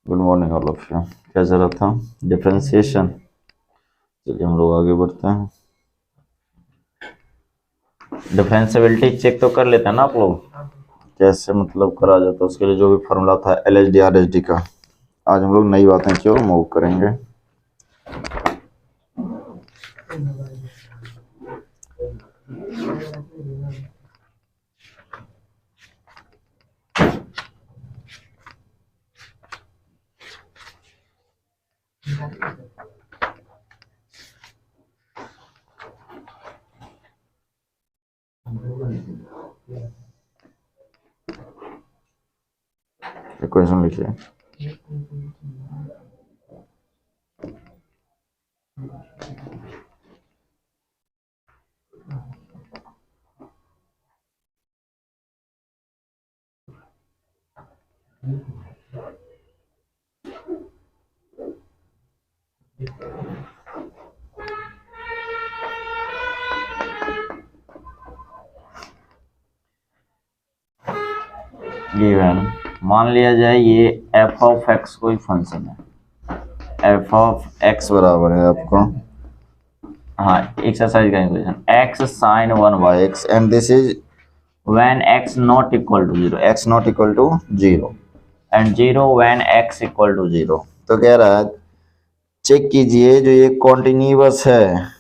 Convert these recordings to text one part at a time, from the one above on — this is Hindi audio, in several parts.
Good morning all of you. क्या चल रहा था? डिफरेंशिएशन। चलिए हम लोग आगे बढ़ते हैं। डिफरेंशिएबिलिटी चेक तो कर लेते हैं ना आप लोग, कैसे मतलब करा जाता है। उसके लिए जो भी फार्मूला था LHD RHD का, आज हम लोग नई बातें की ओर मूव करेंगे। इक्वेशन लिखिए। गिवन मान लिया जाए ये f ऑफ x कोई फंक्शन है। f ऑफ x बराबर है आपको, हाँ, एक्सरसाइज का equation x sin 1/x and this is when x not equal to 0, x not equal to 0 and 0 when x equal to 0। तो कह रहा है चेक कीजिए जो ये कॉन्टिन्यूअस है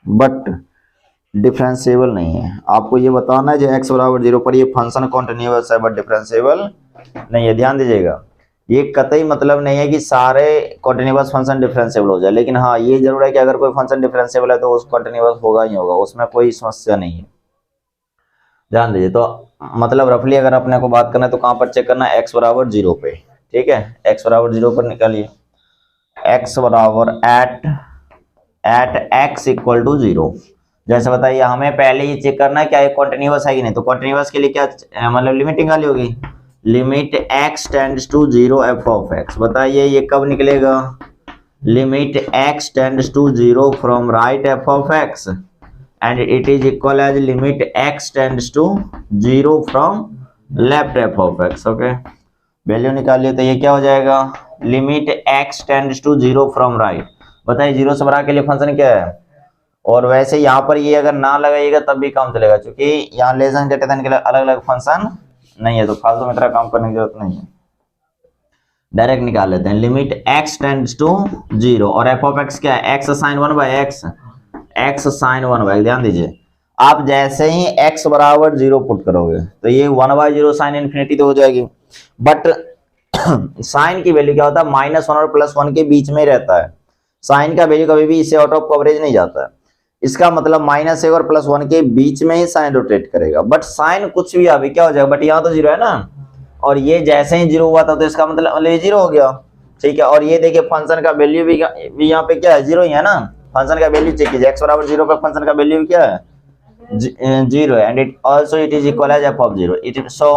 बट डिफरेंशिएबल नहीं है। आपको ये बताना है जो x बराबर 0 पर ये फंक्शन कॉन्टिन्यूअस है बट डिफरेंशिएबल नहीं है। ध्यान दीजिएगा, ये कतई मतलब नहीं है कि सारे कॉन्टिन्यूअस फंक्शन डिफरेंशिएबल हो जाए, लेकिन हाँ ये जरूर है कि अगर कोई फंक्शन डिफरेंशिएबल है तो उस कॉन्टिन्यूअस होगा ही होगा, उसमें कोई समस्या नहीं है। ध्यान दीजिए, तो मतलब रफली अगर अपने को बात करना है तो कहाँ पर चेक करना है? x बराबर 0 पे। ठीक है, x बराबर 0 पर निकालिए। x बराबर एट x इक्वल टू 0। जैसे बताइए, हमें पहले ये चेक करना है क्या ये कॉन्टिन्यूअस है कि नहीं। तो कॉन्टिन्यूअस के लिए क्या मतलब लिमिट निकाली होगी? Limit x tends to 0 f of x। बताइए ये कब निकलेगा? Limit x tends to 0 from right f of x and it is equal as limit x tends to 0 from left f of x। Okay, value निकालिए तो ये क्या हो जाएगा? Limit x tends to 0 from right। बताइए 0 से बड़ा के लिए फंक्शन क्या है? और वैसे यहाँ पर ये अगर ना लगाइएगा तब भी काम चलेगा, क्योंकि यहाँ लेस देन ग्रेटर देन के लिए अलग अलग फंक्शन नहीं है, तो फालतू में तरह काम करने की जरूरत नहीं है। डायरेक्ट निकाल लेते हैं। लिमिट x टेंड्स टू 0 और f ऑफ x क्या है? x sin 1/x, x sin 1/x। ध्यान दीजिए, आप जैसे ही x बराबर 0 पुट करोगे तो ये 1/0 साइन इन्फिनिटी तो हो जाएगी, बट साइन की वैल्यू क्या होता है? -1 और +1 के बीच में ही रहता है। साइन का वैल्यू कभी भी इससे आउट ऑफ कवरेज नहीं जाता है। इसका मतलब -1 और +1 के बीच में ही साइन रोटेट करेगा, बट साइन कुछ भी अभी क्या हो जाएगा? बट यहाँ तो 0 है ना, और ये जैसे ही 0 हुआ था तो इसका मतलब ये 0 हो गया। ठीक है, और ये देखिए फंक्शन का वैल्यू भी यहाँ पे क्या है? 0 ही है ना। फंक्शन का वैल्यू चेक कीजिए, x बराबर 0 पर फंक्शन का वैल्यू क्या है? 0 है, and it also it is equal as f of 0। It so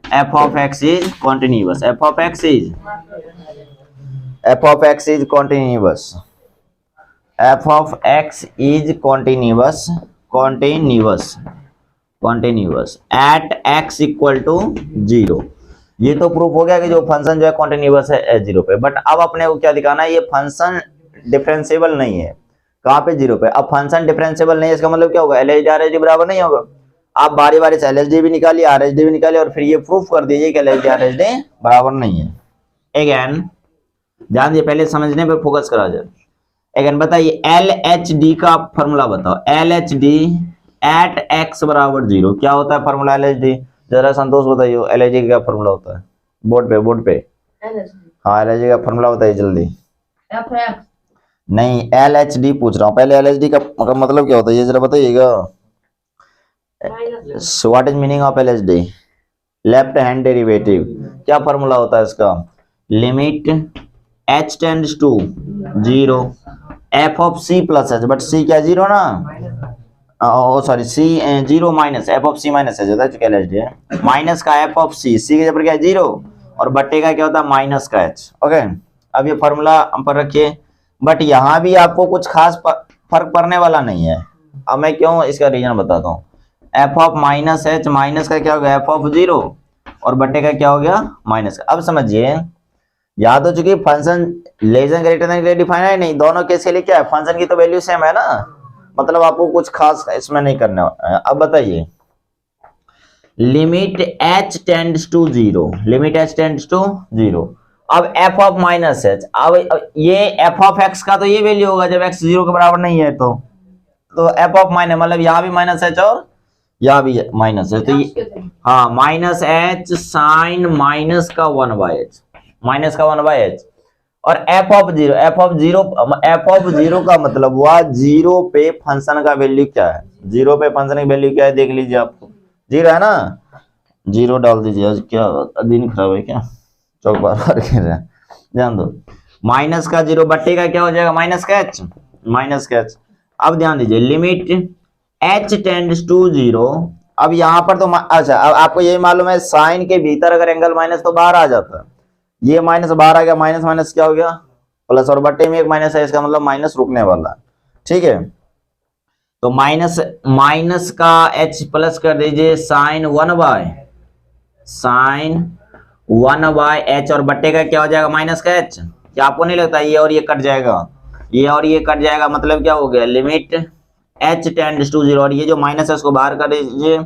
f of x is continuous। f of x is continuous। f of x is continuous at x equal to 0। ये तो प्रूफ हो गया कि जो फंक्शन जो है कॉन्टिन्यूअस है 0 पे। बट अब अपने को क्या दिखाना है? ये फंक्शन डिफरेंशिएबल नहीं है। कहाँ पे? 0 पे। अब फंक्शन डिफरेंशिएबल नहीं है, इसका मतलब क्या होगा? LHD RHD बराबर नहीं होगा। आप बारी बारी से LHD भी निकालिए, RHD भी निकालिए, और फिर ये प्रूफ कर दीजिए कि LHD RHD बराबर नहीं है। अगेन ध्यान दीजिए, पहले समझने पे फोकस करा जाए। अगेन बताइए LHD का फॉर्मूला बताओ। LHD एट x बराबर 0 क्या होता है फॉर्मूला LHD? जरा संतोष बताइए LHD का क्या फॉर्मूला होता है? बोर्ड पे हाँ, LHD का फॉर्मूला बताइए जल्दी। नहीं, LHD पूछ रहा हूँ, पहले LHD का मतलब क्या होता है ये जरा बताइएगा। What is meaning of LHD? Left hand derivative. क्या फॉर्मूला होता है इसका? Limit h tends to 0 f of c plus h, but c क्या 0 ना, sorry c 0 minus f of c minus h होता है, चुका LHD है। माइनस का f ऑफ c, c के जब क्या है 0, और बट्टे का क्या होता है? माइनस का h। ओके, अब ये फॉर्मूला हम पर रखिए, बट यहाँ भी आपको कुछ खास फर्क पड़ने वाला नहीं है। अब मैं क्यों इसका रीजन बताता हूँ। f of minus h, minus का क्या हो गया? f ऑफ 0, और बट्टे का क्या हो गया? माइनस का। अब समझिए याद हो चुकी function less than greater than के लिए डिफाइन है नहीं, दोनों केस के लिए क्या है, फंक्शन की तो वैल्यू सेम है ना, मतलब आपको कुछ खास इसमें नहीं करना है। अब बताइए limit h tends to zero, limit h tends to zero. अब f ऑफ माइनस एच, अब ये f ऑफ x का तो ये वैल्यू होगा जब x जीरो के बराबर नहीं है, तो f ऑफ माइनस मतलब यहाँ भी माइनस एच और यहाँ भी माइनस है, तो ये हाँ माइनस एच साइन माइनस का 1/h, माइनस का 1/h। और f of zero, f of zero का मतलब हुआ जीरो पे फंक्शन का वैल्यू क्या है, जीरो पे फंक्शन की वैल्यू क्या है देख लीजिए, आपको जीरो है ना, जीरो डाल दीजिए। आज क्या दिन खराब है क्या, चौक बार बार खेल रहे हैं, ध्यान दो। माइनस का जीरो बट्टे का क्या हो जाएगा, माइनस का एच, माइनस का एच। अब ध्यान दीजिए limit h tends to zero. अब यहाँ पर तो अच्छा, अब आपको ये मालूम है साइन के भीतर अगर एंगल माइनस तो बाहर आ जाता है, ये माइनस बाहर आ गया, माइनस माइनस क्या हो गया प्लस, और बट्टे में एक माइनस है, इसका मतलब माइनस रुकने वाला है, ठीक है। तो माइनस माइनस का h प्लस कर दीजिए साइन 1/h, और बट्टे का क्या हो जाएगा माइनस का h। क्या आपको नहीं लगता ये और ये कट जाएगा, ये और ये कट जाएगा, मतलब क्या हो गया limit h tends to zero, और ये जो माइनस है उसको बाहर कर दीजिए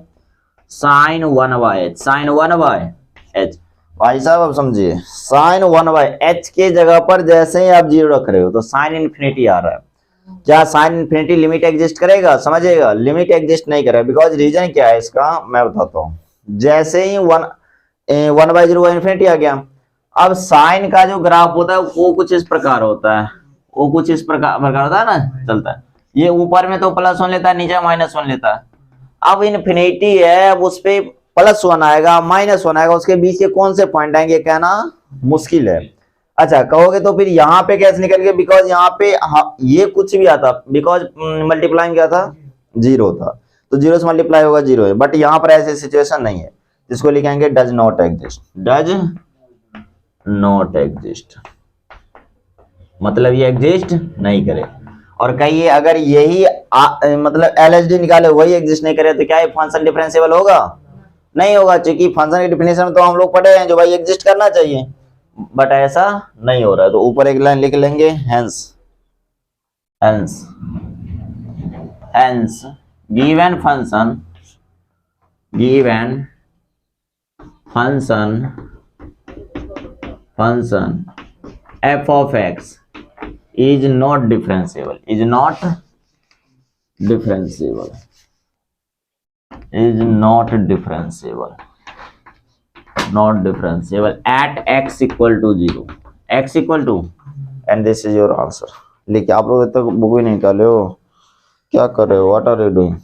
साइन 1/h, साइन 1/h। भाई साहब अब समझिए साइन 1/h के जगह पर जैसे ही आप जीरो रख रहे हो तो साइन इन्फिनिटी आ रहा है, क्या साइन इन्फिनिटी लिमिट एग्जिस्ट करेगा, समझिएगा लिमिट एग्जिस्ट नहीं करेगा, बिकॉज रीजन क्या है इसका मैं बताता हूँ। जैसे ही 1/0 इन्फिनिटी आ गया, अब साइन का जो ग्राफ होता है वो कुछ इस प्रकार होता है, वो कुछ इस प्रकार होता है ना, चलता है, ये ऊपर में तो +1 लेता है, नीचे -1 लेता है। अब इन्फिनिटी है, अब उस पे +1 आएगा -1 आएगा, उसके बीच के कौन से पॉइंट आएंगे कहना मुश्किल है। अच्छा कहोगे तो फिर यहाँ पे कैसे निकल गया, बिकॉज यहाँ पे ये कुछ भी आता, बिकॉज मल्टीप्लाइंग क्या था जीरो था, तो जीरो से मल्टीप्लाई होगा जीरो है, बट यहाँ पर ऐसी सिचुएशन नहीं है, जिसको लिखेंगे does not exist, does not exist, मतलब ये एग्जिस्ट नहीं करे। और कहिए अगर यही मतलब LHD निकाले वही एग्जिस्ट नहीं करे तो क्या ये फंक्शन डिफरेंशिएबल होगा, नहीं होगा, क्योंकि फंक्शन की डिफिनेशन में तो हम लोग पढ़े हैं जो भाई एग्जिस्ट करना चाहिए, बट ऐसा नहीं हो रहा है। तो ऊपर एक लाइन लिख लेंगे hence, hence, hence given function, given function, function f of x is not differentiable, is not differentiable, is not differentiable, not differentiable at x equal to 0, x equal to, and this is your answer। लिखिए, आप लोग तक बुक भी नहीं निकाले हो, क्या कर रहे हो, व्हाट आर यू डूइंग,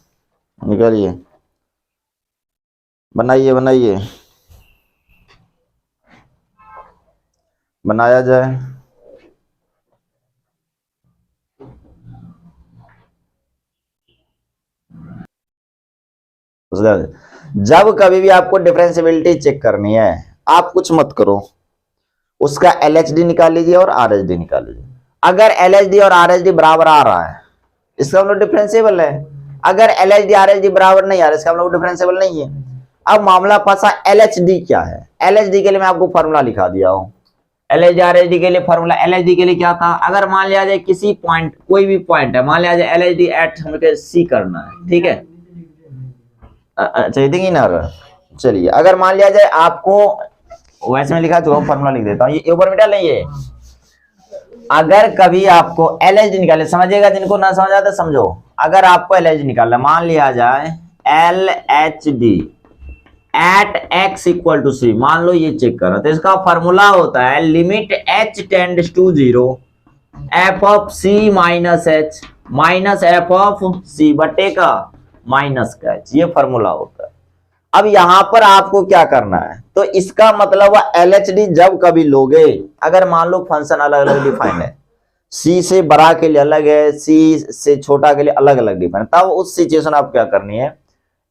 निकालिए, बनाइए बनाइए, बनाया जाए। जब कभी भी आपको डिफरेंशियबिलिटी चेक करनी है, आप कुछ मत करो, उसका LHD निकाल लीजिए और RHD निकाल लीजिए। अगर LHD और RHD बराबर आ रहा है इसका मतलब डिफरेंशियबल है, अगर LHD RHD बराबर नहीं आ रहा है इसका मतलब डिफरेंशियबल नहीं है। अब मामला फंसा LHD क्या है, LHD के लिए मैं आपको फॉर्मूला लिखा दिया हूं, LHD RHD के लिए फॉर्मूला, LHD के लिए क्या था, अगर मान लिया जाए किसी पॉइंट, कोई भी पॉइंट है, मान लिया जाए LHD एट हमें C करना है, ठीक है, अच्छा इतनी ना रहा, चलिए अगर मान लिया जाए आपको, वैसे में लिखा तो फॉर्मूला लिख देता हूँ, ये ऊपर मिटा लेंगे। अगर कभी आपको LHD निकाले, समझिएगा, जिनको ना समझ आता समझो, अगर आपको LHD निकालना, मान लिया जाए LHD at x equal to C, मान लो ये चेक करो, तो इसका फॉर्मूला होता है limit h tends to 0 f of C minus h minus f of C बटे का माइनस का h, ये फॉर्मूला होता है। अब यहां पर आपको क्या करना है, तो इसका मतलब LHD जब कभी लोगे, अगर मान लो फंक्शन अलग अलग डिफाइन है, C से बड़ा के लिए अलग है, C से छोटा के लिए अलग अलग डिफाइन, तब उस सिचुएशन आप क्या करनी है,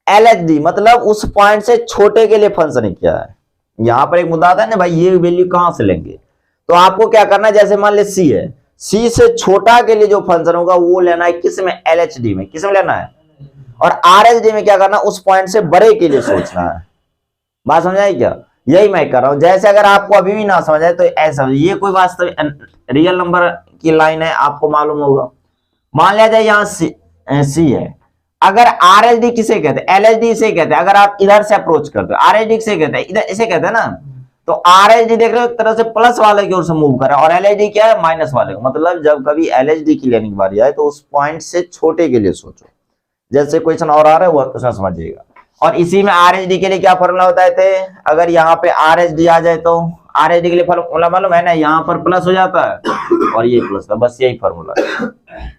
LHD मतलब उस पॉइंट से छोटे के लिए फंक्शन क्या है। यहां पर एक मुद्दा आता है ना भाई, ये वैल्यू कहां से लेंगे, तो आपको क्या करना है, जैसे मान ले C है, C से छोटा के लिए जो फंक्शन होगा वो लेना है किस में, LHD में, किस में लेना है, और RHD में क्या करना, उस पॉइंट से बड़े के लिए सोचना है। बात समझ आई क्या, यही मैं कर रहा हूं। जैसे अगर आपको अभी भी ना समझ आए तो ऐसा, ये कोई वास्तविक रियल नंबर की लाइन है, आपको मालूम होगा। मान लिया जाए यहाँ सी है, अगर आर एच डी किसे कहते हैं, एल एच डी इसे कहते हैं। अगर आप इधर से अप्रोच करते हो, आर एच डी किसे कहते हैं, इधर इसे कहते हैं ना। तो आर एच डी देख रहे हो एक तरह से प्लस वाले की ओर से मूव कर रहा है, और एल एच डी क्या है, माइनस वाले को। मतलब जब कभी एल एच डी की लेने की बारी आए तो उस पॉइंट से छोटे के लिए सोचो। जैसे क्वेश्चन और आ रहा है वो उसमें समझिएगा। और इसी में आर एच डी के लिए क्या फॉर्मूला होता है, अगर यहाँ पे आर एच डी आ जाए तो आर एच डी के लिए फॉर्मूला मालूम है ना, यहाँ पर प्लस हो जाता है और ये प्लस था, बस यही फॉर्मूला है।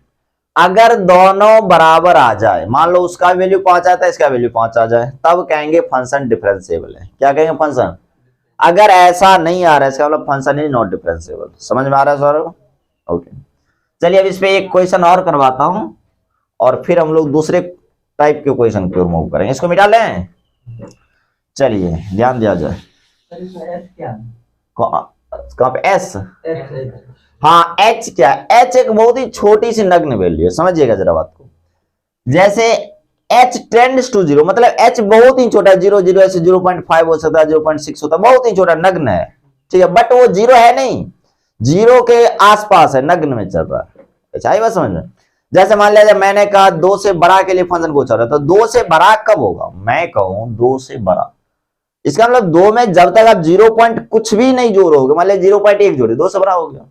अगर दोनों बराबर आ जाए, मान लो उसका वैल्यू 5 आता है, इसका वैल्यू 5 आ जाए, तब कहेंगे फंक्शन डिफरेंशिएबल है। क्या कहेंगे, फंक्शन। अगर ऐसा नहीं आ रहा है, इसका मतलब फंक्शन इज नॉट डिफरेंशिएबल। समझ में आ रहा है सौरभ? ओके, चलिए अब इस पे एक क्वेश्चन और करवाता हूं और फिर हम लोग दूसरे टाइप के क्वेश्चन की ओर मूव करेंगे। इसको मिटा लें, चलिए ध्यान दिया जाए। कहां पे एस? हाँ, एच क्या, एच एक बहुत ही छोटी सी नग्न वैल्यू है, समझिएगा जरा बात को। जैसे एच टेंड्स टू 0, मतलब एच बहुत ही छोटा है, 0 0 ऐसे 0.5 हो सकता है, 0.6 होता है, बहुत ही छोटा नग्न है, ठीक है। बट वो 0 है नहीं, 0 के आसपास है, नग्न में चल रहा है। अच्छा आई बात समझ में? जैसे मान लिया जाए मैंने कहा 2 से बड़ा के लिए फंक्शन पूछा रहा, तो 2 से बड़ा कब होगा, मैं कहूं 2 से बड़ा, इसका मतलब 2 में जब तक आप 0 पॉइंट कुछ भी नहीं जोड़ोगे, मान लिया 0.1 जोड़े, 2 से बड़ा हो गया।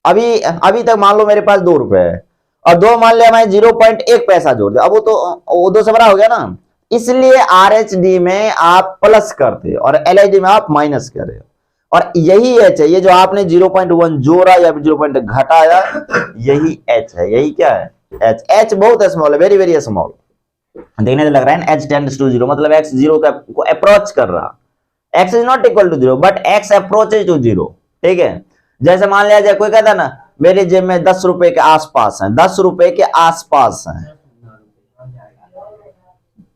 अभी तक मान लो मेरे पास 2 रुपए है और 2 मान लिया मैं 0.1 पैसा जोड़ दिया, अब वो 2 से बड़ा हो गया ना। इसलिए आरएचडी में आप प्लस करते और एलएचडी में आप माइनस कर रहे हो, और यही एच है, ये जो आपने 0.1 जोड़ा या 0 घटाया, यही एच है। यही क्या है, एच। एच बहुत स्मॉल है, वेरी वेरी स्मॉल। देखने से लग रहा है एच टेंड्स टू 0, मतलब एक्स 0 को अप्रोच कर रहा। X is not equal to 0 but X approaches to 0, ठीक है। जैसे मान लिया जाए कोई कहता है ना मेरे जेब में 10 रुपए के आसपास है, 10 रुपए के आसपास है,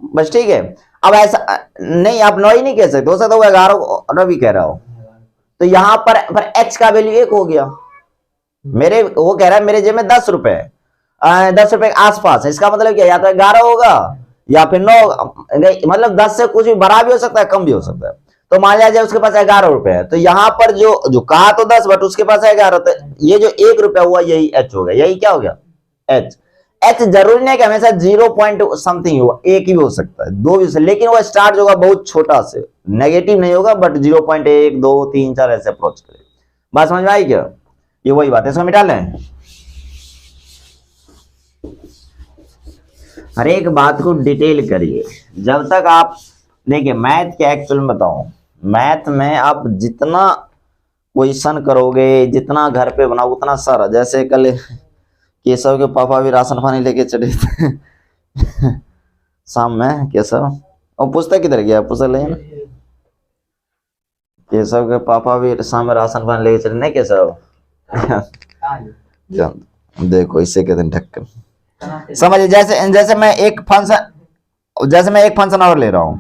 बस, ठीक है। अब ऐसा नहीं, आप 9 ही नहीं कह सकते, हो सकता है 11 भी कह रहा हो। तो यहां पर एच का वैल्यू 1 हो गया। वो कह रहा है मेरे जेब में 10 रुपए है, 10 रुपए के आसपास है, इसका मतलब क्या, या तो 11 होगा या फिर 9, मतलब 10 से कुछ भी बड़ा भी हो सकता है, कम भी हो सकता है। तो मान लिया जाए उसके पास 11 रुपए है, तो यहाँ पर जो कहा तो 10 बट उसके पास 11, तो ये जो 1 रुपया हुआ यही एच हो गया। यही क्या हो गया, एच। एच जरूरी नहीं कि हमेशा 0 पॉइंट समथिंग हुआ, 1 ही हो सकता है, 2 भी हो सकता है, लेकिन वो स्टार्ट होगा बहुत छोटा से, नेगेटिव नहीं होगा, बट 0.1 2 3 4 ऐसे अप्रोच करें। बात समझ में आई क्या? ये वही बात है, इसको मिटा लें। हर एक बात को डिटेल करिए। जब तक आप देखिए, मैथ क्या एक्चुअल में बताऊं, मैथ में आप जितना क्वेश्चन करोगे, जितना घर पे बनाओ उतना सारा। जैसे कल केशव के पापा भी राशन पानी लेके चले थे शाम में, केशव और पुस्तक किधर गया, पुस्तक ले ना। केशव के पापा भी शाम में राशन पानी लेके चले, नहीं केशव देखो इसे कहते हैं ढक्कन। समझिए, जैसे मैं एक फंक्शन और ले रहा हूं।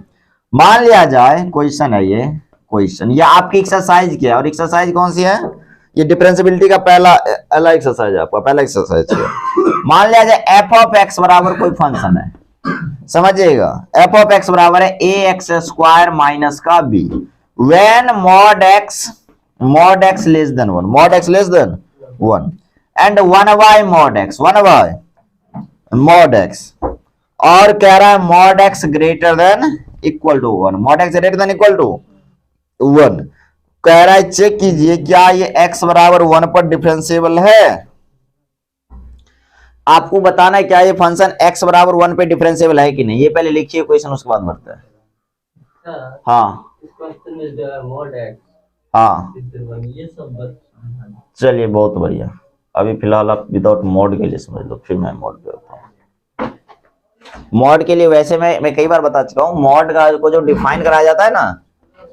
मान लिया जाए क्वेश्चन है, ये क्वेश्चन, ये आपकी एक्सरसाइज क्या है, और एक्सरसाइज कौन सी है, ये डिफरेंशियबिलिटी का पहला एक्सरसाइज है, आपका पहला एक्सरसाइज है। मान लिया जाए एफ ऑफ एक्स बराबर कोई फंक्शन है, समझिएगा, एफ ऑफ एक्स बराबर है ए एक्स स्क्वायर माइनस का B, when mod X less than 1, mod X less than 1 and 1 by mod X, 1 by mod X, और कह रहा है mod X greater than equal to 1, mod X greater than equal to 1। कह रहा है चेक कीजिए क्या ये x बराबर 1 पर डिफरेंशिएबल है। आपको बताना है क्या ये फंक्शन x बराबर 1 पे डिफरेंशिएबल है कि नहीं। ये पहले लिखिए क्वेश्चन, उसके बाद बढ़ते हैं। हाँ हाँ, चलिए बहुत बढ़िया। अभी फिलहाल आप विदाउट मॉड के लिए समझ लो, फिर मैं मॉड पे होता हूँ। मॉड के लिए वैसे मैं कई बार बता चुका हूँ, मॉड का को जो डिफाइन कराया जाता है ना,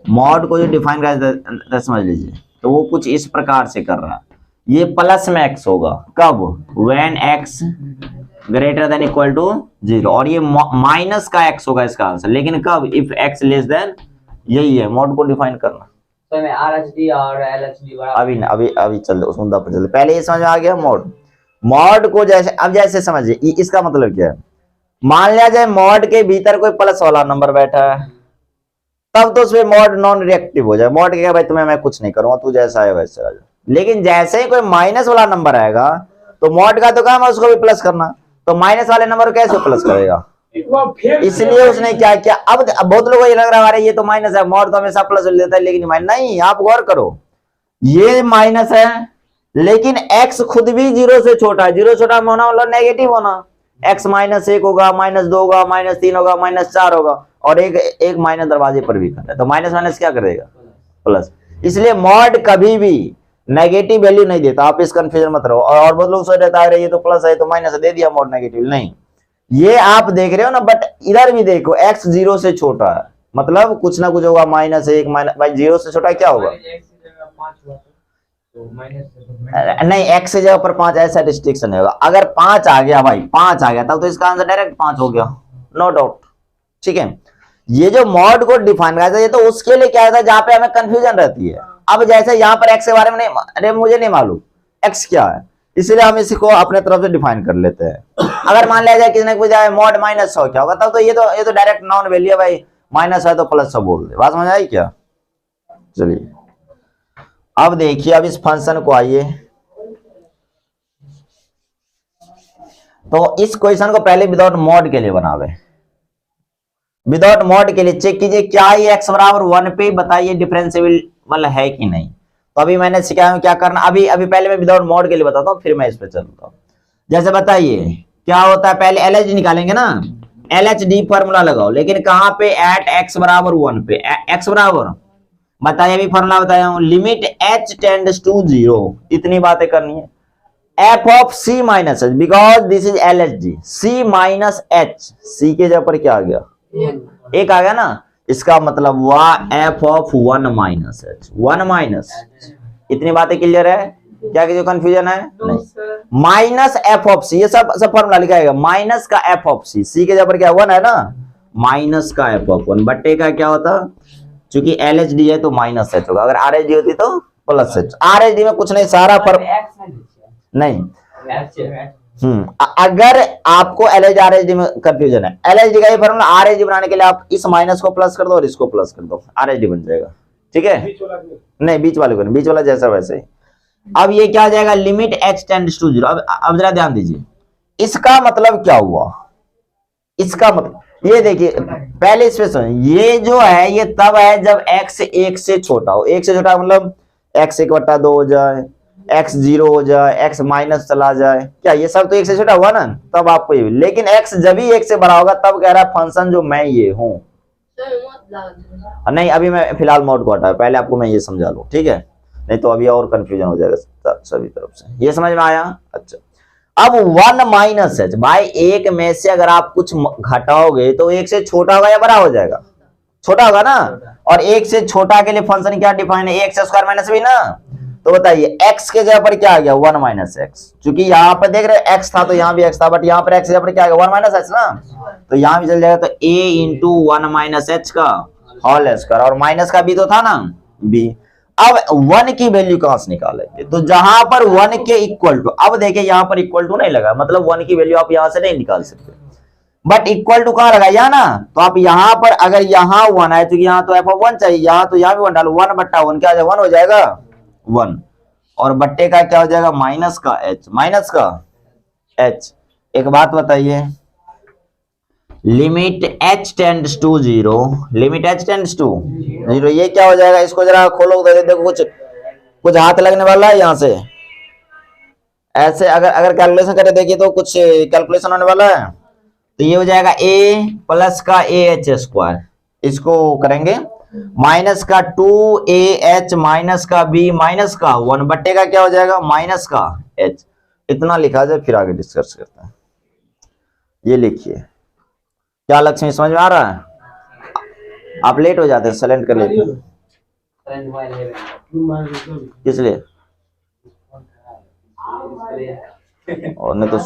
मॉड को जो डिफाइन कराया समझ लीजिए, तो वो कुछ इस प्रकार से कर रहा है। ये प्लस में x होगा कब, when x greater than equal to 0, और ये माइनस का x होगा इसका आंसर, लेकिन कब, इफ x लेस देन। यही है मॉड को डिफाइन करना। तो मैं RHD और LHD अभी चल उस मुद्दा पर चल, पहले ये समझ में आ गया। मॉड को जैसे समझिए, इसका मतलब क्या है, मान लिया जाए मॉड के भीतर कोई प्लस वाला नंबर बैठा है, तब तो उसमें मॉड नॉन रिएक्टिव हो जाए। मॉड क्या भाई तुम्हें मैं कुछ नहीं करूंगा, तू जैसा है वैसे आ जा। लेकिन जैसे ही कोई माइनस वाला नंबर आएगा तो मॉड का तो काम है उसको भी प्लस करना, तो माइनस वाले नंबर को कैसे प्लस करेगा? इसलिए उसने क्या किया, अब बहुत लोगों को ये लग रहा है अरे ये तो माइनस है, मॉड तो हमेशा प्लस लेता है, लेकिन माइनस नहीं। आप गौर करो, ये माइनस है लेकिन x खुद भी 0 से छोटा है। 0 छोटा होना मतलब नेगेटिव होना। x -1 होगा, -2 होगा, -3 होगा, -4 होगा, और एक माइनस दरवाजे पर भी खड़ा है, तो माइनस माइनस क्या करेगा? प्लस। इसलिए मॉड कभी भी नेगेटिव वैल्यू नहीं देता, आप इस कंफ्यूजन मत रहो। और बहुत लोग सोच रहे थे ये तो प्लस है तो माइनस दे दिया मॉड नेगेटिव, नहीं। ये आप देख रहे हो ना, बट इधर भी देखो x 0 से छोटा है, मतलब कुछ ना कुछ होगा, -1 भाई 0 से छोटा क्या होगा? नहीं, x से जगह पर 5 ऐसा रिस्ट्रिक्शन होगा। अगर 5 आ गया भाई, 5 आ गया तब तो इसका आंसर डायरेक्ट 5 हो गया, नो डाउट। ठीक है, ये जो मॉड को डिफाइन करता है ये तो उसके लिए क्या था जहां पे हमें कंफ्यूजन रहती है। अब जैसे यहाँ पर x के बारे में नहीं, अरे मुझे नहीं मालूम x क्या है, इसलिए हम इसको अपने तरफ से डिफाइन कर लेते हैं। अगर मान लिया जाए किसी ने पूछा मॉड -100 क्या होगा, तब तो ये तो डायरेक्ट नॉन वैल्यू है भाई, माइनस है तो प्लस सब बोल दे। बात समझ आई क्या? चलिए अब देखिए, अब इस फंक्शन को आइए, तो इस क्वेश्चन को पहले विदाउट मॉड के लिए बनावे। विदाउट मॉड के लिए चेक कीजिए क्या ये x बराबर 1 पे बताइए डिफरेंशिएबल है कि नहीं। तो अभी मैंने सिखाया हूं क्या करना। अभी पहले मैं विदाउट मॉड के लिए बताता हूं, फिर मैं इस पे चलता हूं। जैसे बताइए क्या होता है, पहले LHD निकालेंगे ना, LHD फॉर्मूला लगाओ, लेकिन कहां पे? एट x बराबर 1 पे। x बराबर बताइए, अभी फॉर्मूला बताया हूं, लिमिट h टेंड्स टू 0, इतनी बातें करनी है। f of c minus h, because this is LHD, c minus h, c के जगह पर क्या आ गया? 1 आ गया ना, इसका मतलब f of 1 minus h, 1 minus. इतनी बातें क्लियर है क्या? जो कंफ्यूजन है नहीं। माइनस f ऑफ c, ये सब फॉर्मूला लिखा है, माइनस का f ऑफ c, c के जगह पर क्या 1 है ना, माइनस का f ऑफ 1 बट्टे का क्या होता, क्योंकि LHD है तो माइनस h होगा, अगर RHD होती तो प्लस h। RHD में कुछ नहीं, सारा नहीं। अगर आपको LHD RHD में कंफ्यूजन है, LHD का ये फॉर्मूला, RHD बनाने के लिए आप इस माइनस को प्लस कर दो और इसको प्लस कर दो, RHD बन जाएगा। ठीक है, नहीं बीच वाले को नहीं, बीच वाला जैसा वैसे ही। अब ये क्या आ जाएगा, लिमिट h टेंड्स टू 0। अब जरा ध्यान दीजिए, इसका मतलब क्या हुआ? इसका मतलब ये देखिए, पहले इसमें सुन, ये जो है ये तब है जब x 1 से छोटा हो। 1 से छोटा मतलब x 1/2 हो जाए, x 0 हो जाए, x माइनस चला जाए, क्या ये सब तो 1 से छोटा हुआ ना, तब आपको ये। लेकिन x जब भी 1 से बड़ा होगा तब कह रहा है फंक्शन जो मैं ये हूं। नहीं अभी मैं फिलहाल मोड को हटाया, पहले आपको मैं ये समझा लूं, ठीक है, नहीं तो अभी और कंफ्यूजन हो जाएगा सभी तरफ से। ये समझ में आया? अच्छा, अब 1 माइनस h, भाई एक में से अगर आप कुछ घटाओगे तो 1 से छोटा होगा या बड़ा हो जाएगा? छोटा होगा ना। और 1 से छोटा के लिए फंक्शन क्या डिफाइन है? x स्क्वायर माइनस b ना। तो बताइए x के जगह पर क्या आ गया? 1 माइनस x, क्योंकि यहाँ पर देख रहे हो x था तो यहाँ भी x था, बट यहाँ पर x के जगह पर क्या आ गया? 1 माइनस h ना, तो यहाँ भी चल जाएगा। तो a इंटू 1 माइनस h का होल स्क्वायर, और माइनस का b तो था ना b। अब 1 की वैल्यू कहां से निकालेंगे? तो जहां पर 1 के इक्वल टू, अब देखिए यहां पर इक्वल टू नहीं लगा, मतलब 1 की वैल्यू आप यहां से नहीं निकाल सकते, बट इक्वल टू कहां लगा? यहाँ ना। तो आप यहां पर अगर यहाँ 1 है, क्योंकि यहाँ तो f ऑफ 1 चाहिए, यहाँ तो यहाँ भी 1 डालो, 1/1 क्या 1 हो जाएगा 1, और बट्टे का क्या हो जाएगा? माइनस का h, माइनस का h। एक बात बताइए, limit h tends to 0, limit h tends to 0, ये क्या हो जाएगा? इसको जरा खोलो तो देखो, कुछ हाथ लगने वाला है यहाँ से, ऐसे अगर कैलकुलेशन करे देखिए तो कुछ कैलकुलेशन होने वाला है। तो ये हो जाएगा a प्लस का ah स्क्वायर, इसको करेंगे माइनस का 2ah माइनस का b माइनस का 1 बट्टे का क्या हो जाएगा? माइनस का h। इतना लिखा जाए, फिर आगे डिस्कस करते हैं। ये लिखिए, क्या लक्ष्मी समझ में आ रहा है? आप लेट हो जाते हैं, साइलेंट कर लेते हैं, इसलिए। और नहीं तो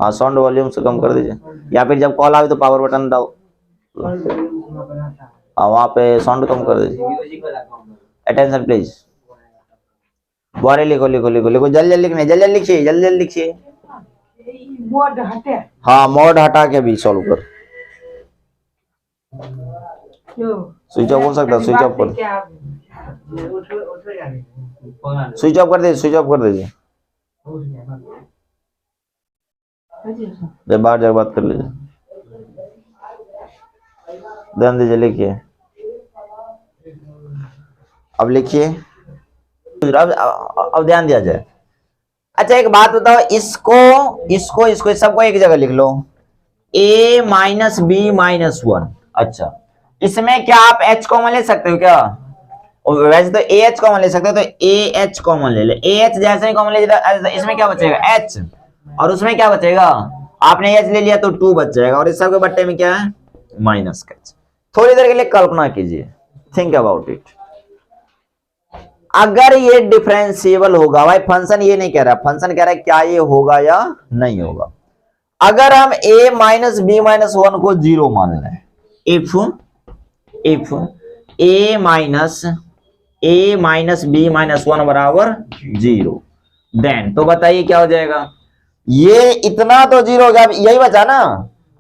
हाँ, साउंड वॉल्यूम से कम कर दीजिए, या फिर जब कॉल आवे तो पावर बटन दबाओ, वहां पे साउंड कम कर दीजिए। अटेंशन प्लीज, बारे लिखो लिखो लिखो लिखो, जल्दी जल्दी लिखने, जल्दी जल्दी लिखिए, जल्दी जल्दी लिखिए। हाँ, मोड हटा के भी सॉल्व कर। स्विच ऑफ हो सकता है, स्विच ऑफ कर, स्विच ऑफ कर दीजिए, स्विच ऑफ कर दीजिए, जब बाहर जाकर बात कर लीजिए। ध्यान दीजिए, लिखिए, अब लिखिए, अब ध्यान दिया जाए। अच्छा एक बात बताओ, इसको सबको एक जगह लिख लो, a minus B minus one. अच्छा इसमें क्या आप h कॉमन ले सकते हो क्या? वैसे तो ए एच कॉमन ले सकते हो, तो ए एच कॉमन ले ले। ए एच जैसे ही कॉमन ले लिया, इसमें क्या बचेगा एच, और उसमें क्या बचेगा, आपने एच ले लिया तो 2 बच जाएगा, और इस सब के बट्टे में क्या है माइनस का एच। थोड़ी देर के लिए कल्पना कीजिए, थिंक अबाउट इट। अगर ये डिफरेंशिएबल होगा, भाई फंक्शन ये नहीं कह रहा, फंक्शन कह रहा है क्या ये होगा या नहीं होगा। अगर हम a minus B minus one को 0 मान लें, if a minus B minus one बराबर 0, देन तो बताइए क्या हो जाएगा, ये इतना तो 0 हो गया, अब यही बचा ना,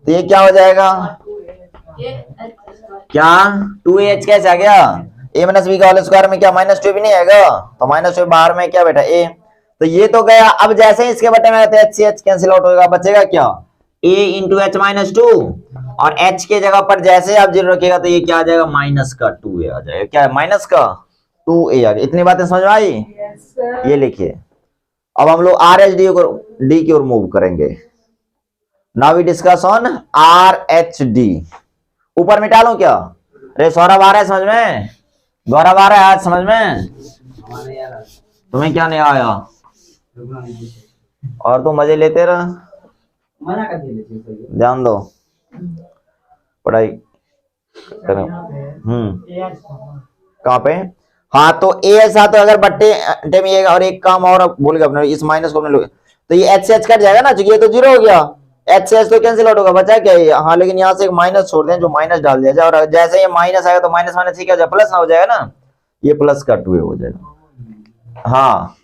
तो ये क्या हो जाएगा, क्या 2h कैसे आ गया, a माइनस बी का होल स्क्वायर में क्या माइनस 2 भी नहीं आएगा, तो माइनस 2 बाहर में क्या बैठा a, तो ये तो गया। अब जैसे ही इसके बटे में आते h से h कैंसिल आउट होगा, बचेगा क्या a इंटू एच माइनस 2, और h के जगह पर जैसे आप 0 रखिएगा तो ये क्या आ जाएगा माइनस का 2a आ जाएगा, क्या माइनस का 2a आ गया। इतनी बातें समझ में आई? ये लिखिए। अब हम लोग आर एच डी की ओर मूव करेंगे। Now we discuss on R H D. ऊपर मिटा लूं क्या? अरे सौरभ आ रहा है समझ में, गौरव आ रहा है आज समझ में, तुम्हें क्या नहीं आया, और तुम मजे लेते रह, ध्यान दो पढ़ाई करो। कहाँ पे? हाँ तो ए ऐसा, तो अगर बट्टे में ये, और एक काम और भूल गया अपने, इस माइनस को अपने लोग, तो ये एच से एच कट जाएगा ना, क्योंकि ये तो 0 हो गया, एच से एच तो कैंसिल आउट होगा, बचा क्या ये, हाँ लेकिन यहाँ से एक माइनस छोड़ दें, जो माइनस डाल दिया जाए, और जैसे ये माइनस आएगा तो माइनस माइनस क्या हो जाए प्लस ना हो जाएगा ना, ये प्लस का 2 हो जाएगा। हाँ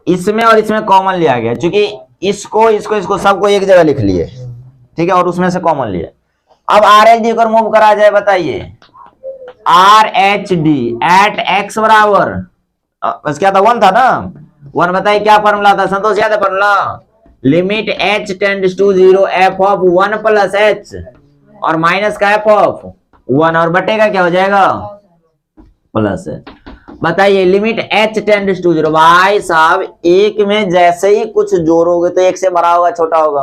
इसमें और इसमें कॉमन लिया गया, क्योंकि इसको सबको एक जगह लिख लिए, ठीक है, और उसमें से कॉमन लिया। अब आर एच डी को मूव करा जाए, बताइए R H D at X बराबर बस क्या था 1 था ना, 1 बताइए क्या फॉर्मूला था संतोष, याद है formula, limit h tends to 0 f of 1 plus h, और माइनस का f ऑफ 1, और बटे का क्या हो जाएगा प्लस है। बताइए लिमिट h टेंड्स टू 0, भाई साहब एक में जैसे ही कुछ जोड़ोगे तो एक से बड़ा होगा छोटा होगा,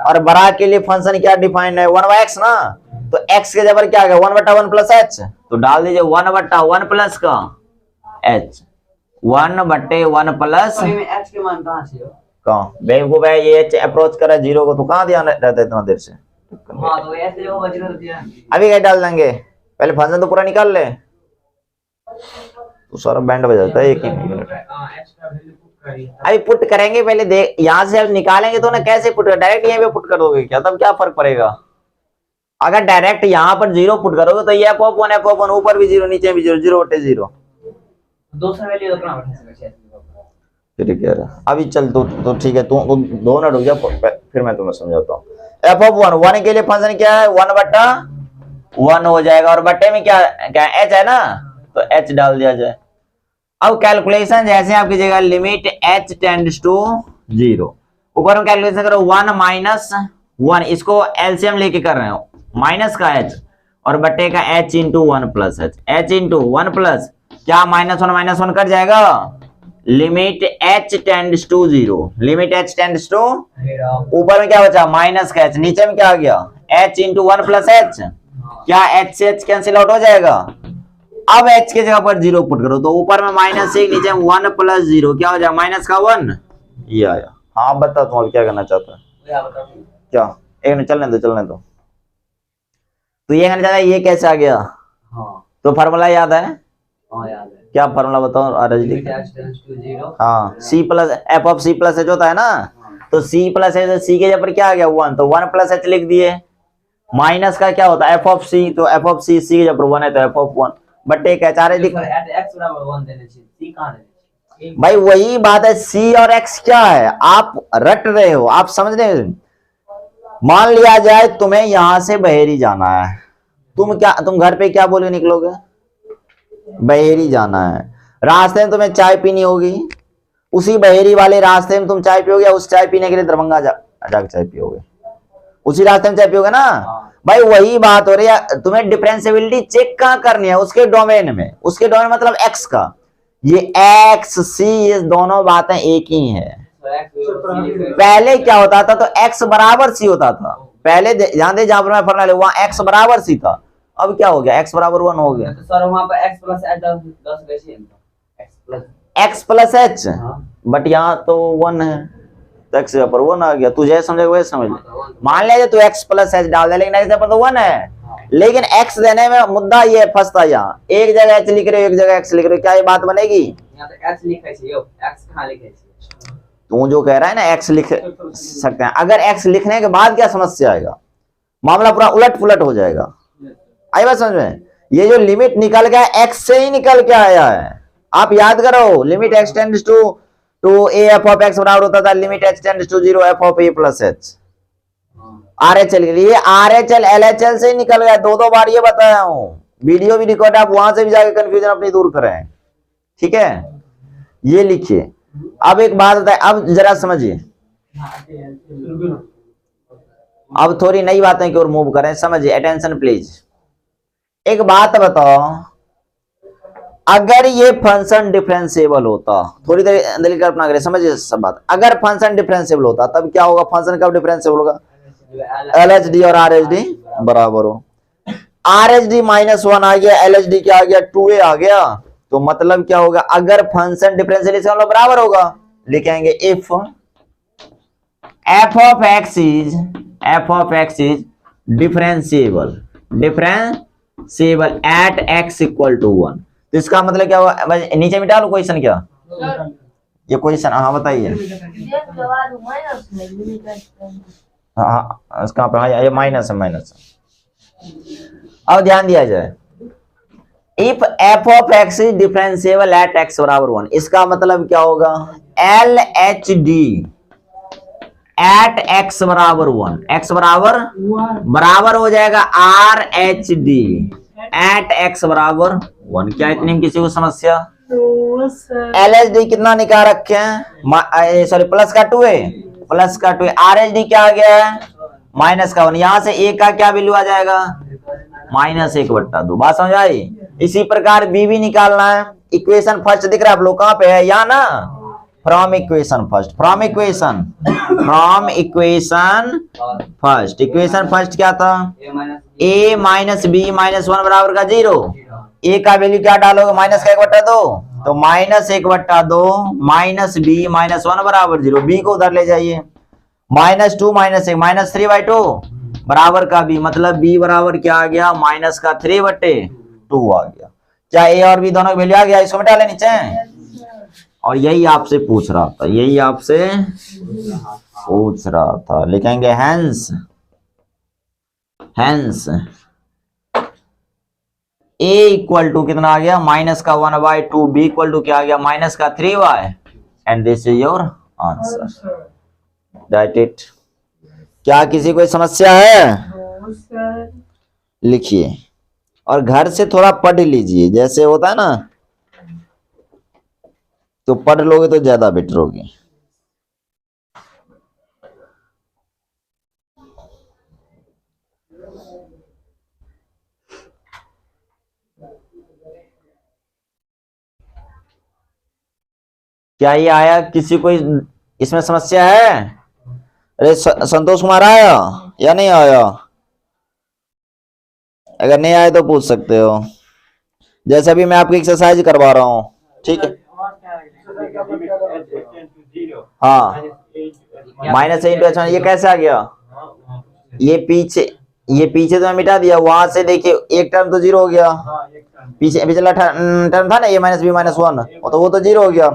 और बड़ा के लिए फंक्शन क्या डिफाइंड है 1/x ना, तो x के जबर क्या आ गया 1/1 प्लस h, तो डाल दीजिए 1/1 प्लस का h, 1/1 प्लस h के मान कहां से हो, कहाँ बेवकूफ है ये h अप्रोच कर रहा है 0 को, तो कहाँ ध्यान रहता है इतना देर से। हां तो ऐसे जो बच रहा दिया, अभी क्या डाल देंगे, पहले फंक्शन तो पूरा निकाल ले, तो सारा बैंड बजाता है एक ही मिनट। अभी पुट करेंगे पहले, देख यहाँ से अब निकालेंगे तो ना, कैसे पुट कर, डायरेक्ट यहीं पे पुट कर दोगे क्या, तब क्या फर्क पड़ेगा, अगर डायरेक्ट यहाँ पर 0 पुट करोगे तो ये f ऑफ 1 ऊपर भी 0 नीचे भी 0, 0/0 दूसरा वैल्यू उतना बैठा सकते हैं। ठीक है अभी चल तो ठीक है, तू 2 मिनट रुक जा, फिर मैं तुम्हें समझाता हूँ। f ऑफ 1 के लिए फंक्शन क्या है 1/1 हो जाएगा, और बट्टे में क्या h है ना, तो h डाल दिया जाए। अब कैलकुलेशन जैसे आप कीजिएगा, लिमिट h टेंड्स टू 0, ऊपर में कैलकुलेशन करो 1 माइनस 1, इसको एलसीएम लेके कर रहे हो, माइनस का h और बट्टे का h into 1 plus h into 1 plus क्या -1 कट जाएगा, limit h tends to 0, limit h tends to, ऊपर में क्या बचा माइनस का h, नीचे में क्या आ गया h इंटू 1 प्लस h, क्या h से h कैंसिल आउट हो जाएगा। अब h के जगह पर 0 पुट करो, तो ऊपर में माइनस 1 नीचे में 1 प्लस 0 क्या हो जाएगा माइनस का 1, ये आया। हाँ बता तुम अब क्या करना चाहता है, क्या एक मिनट चलने दो, तो ये कहना चाहता है ये कैसे आ गया, हाँ तो फार्मूला याद है, हाँ याद है, क्या फार्मूला बताओ आरएचडी, हाँ c plus f of c plus h होता है ना, तो c प्लस h, c के जगह पर क्या आ गया 1, तो 1 प्लस h लिख दिए, माइनस का क्या होता है f ऑफ c, तो f ऑफ c के जगह पर 1 है तो f ऑफ 1 बटे क्या चारे दिख, x बराबर 1 देने चाहिए, c कहां देने चाहिए, भाई वही बात है, c और x क्या है आप रट रहे हो, आप समझ रहे हो, मान लिया जाए तुम्हें यहां से बहेरी जाना है, तुम घर पे क्या बोले निकलोगे? बहेरी जाना है। रास्ते में तुम्हें चाय पीनी होगी, उसी बहेरी वाले रास्ते में तुम चाय पियोगे, उस चाय पीने के लिए दरभंगा जाकर चाय पियोगे, उसी रास्ते में चाय पियोगे ना। भाई वही बात हो रही है, तुम्हें डिफरेंशियबिलिटी चेक कहां करनी है? उसके डोमेन में, उसके डोमेन मतलब एक्स का। ये एक्स सी, ये दोनों बातें एक ही है। पहले क्या होता था? तो एक्स बराबर सी होता था पहले, ध्यान दे जहां पर मैं फॉर्मूला वहां एक्स बराबर सी था। अब क्या हो गया? एक्स बराबर 1 हो गया। तो सर वहां पर x प्लस h 10 वैसे एक्स प्लस एच, बट यहाँ तो 1 है, तो एक्स पर 1 आ गया। तू जैसे समझेगा वैसे समझ ले। मान लिया तू एक्स प्लस एच डाल दे, लेकिन एक्स पर तो 1 है। लेकिन एक्स देने में मुद्दा ये फंसता, यहाँ एक जगह एच लिख रहे हो, एक जगह एक्स लिख रहे हो, क्या ये बात बनेगी? यहाँ तो x लिखे छी, यो x कहां लिखे छी? तू जो कह रहा है ना एक्स लिख सकते हैं, अगर एक्स लिखने के बाद क्या समस्या आएगा? मामला पूरा उलट पुलट हो जाएगा। आई बात समझ में? ये जो लिमिट निकल गया एक्स से ही निकल के आया है। आप याद करो, limit X tends to A F of X बराबर होता था limit X tends to 0 F of A plus H. RHL के लिए आरएचएल एलएचएल से ही निकल गया। दो बार ये बताया हूं, वीडियो भी रिकॉर्ड, आप वहां से भी जाके कंफ्यूजन अपनी दूर करें। ठीक है, ये लिखिए। अब एक बात बताए, अब जरा समझिए, अब थोड़ी नई बातें की ओर मूव करें, समझिए, अटेंशन प्लीज। एक बात बताओ, अगर ये फंक्शन डिफरेंशिएबल होता, थोड़ी देर दिल कल्पना करें, समझिए सब बात। अगर फंक्शन डिफरेंशिएबल होता तब क्या होगा? फंक्शन कब डिफरेंशिएबल होगा? LHD और RHD बराबर हो। RHD -1 आ गया, LHD क्या आ गया? 2a आ गया। तो मतलब क्या होगा? अगर फंक्शन डिफरेंशियल इसका मतलब बराबर होगा, लिखेंगे if f of x is differentiable at x equal to 1। तो इसका मतलब क्या हुआ? नीचे मिटा लो क्वेश्चन। क्या ये क्वेश्चन? हाँ बताइए। हाँ इसका पे ये माइनस है। अब ध्यान दिया जाए, if f of x is differentiable at x बराबर 1, इसका मतलब क्या होगा? LHD एट x बराबर 1, x बराबर हो जाएगा RHD एट x बराबर 1। क्या इतनी किसी को समस्या? LHD कितना निकाल रखे हैं? सॉरी प्लस का 2a, RHD क्या आ गया है? -1। यहां से a का क्या वैल्यू आ जाएगा? -1/2। बात समझ आई? इसी प्रकार b भी निकालना है। इक्वेशन फर्स्ट दिख रहा है आप लोग कहां पे है? यहाँ ना, from equation first, equation first क्या था? a माइनस b -1 बराबर का 0। a का वैल्यू क्या डालोगे? -1/2, तो -1/2 माइनस b -1 बराबर 0। b को उधर ले जाइए, -2 -1 -3/2 बराबर का b, मतलब b बराबर क्या आ गया? -3/2 आ गया। क्या a और b दोनों की वैल्यू आ गया? इसको मिटा ले नीचे। और यही आपसे पूछ रहा था, लिखेंगे हेंस a इक्वल टू कितना आ गया? -1/2, b इक्वल टू क्या आ गया? -3y, and this is your answer. That it. क्या किसी कोई समस्या है? लिखिए और घर से थोड़ा पढ़ लीजिए, जैसे होता है ना, तो पढ़ लोगे तो ज्यादा बेटर होगी। क्या ये आया? किसी कोई इसमें समस्या है? अरे संतोष कुमार आया या नहीं आया? अगर नहीं आए तो पूछ सकते हो, जैसे अभी मैं आपकी एक्सरसाइज करवा रहा हूँ। ठीक है, हाँ, -a ये कैसे आ गया? ये पीछे तो मैं मिटा दिया, वहां से देखिए एक टर्म तो 0 हो गया, पीछे पिछला टर्म था ना a -b -1, तो वो तो 0 हो गया।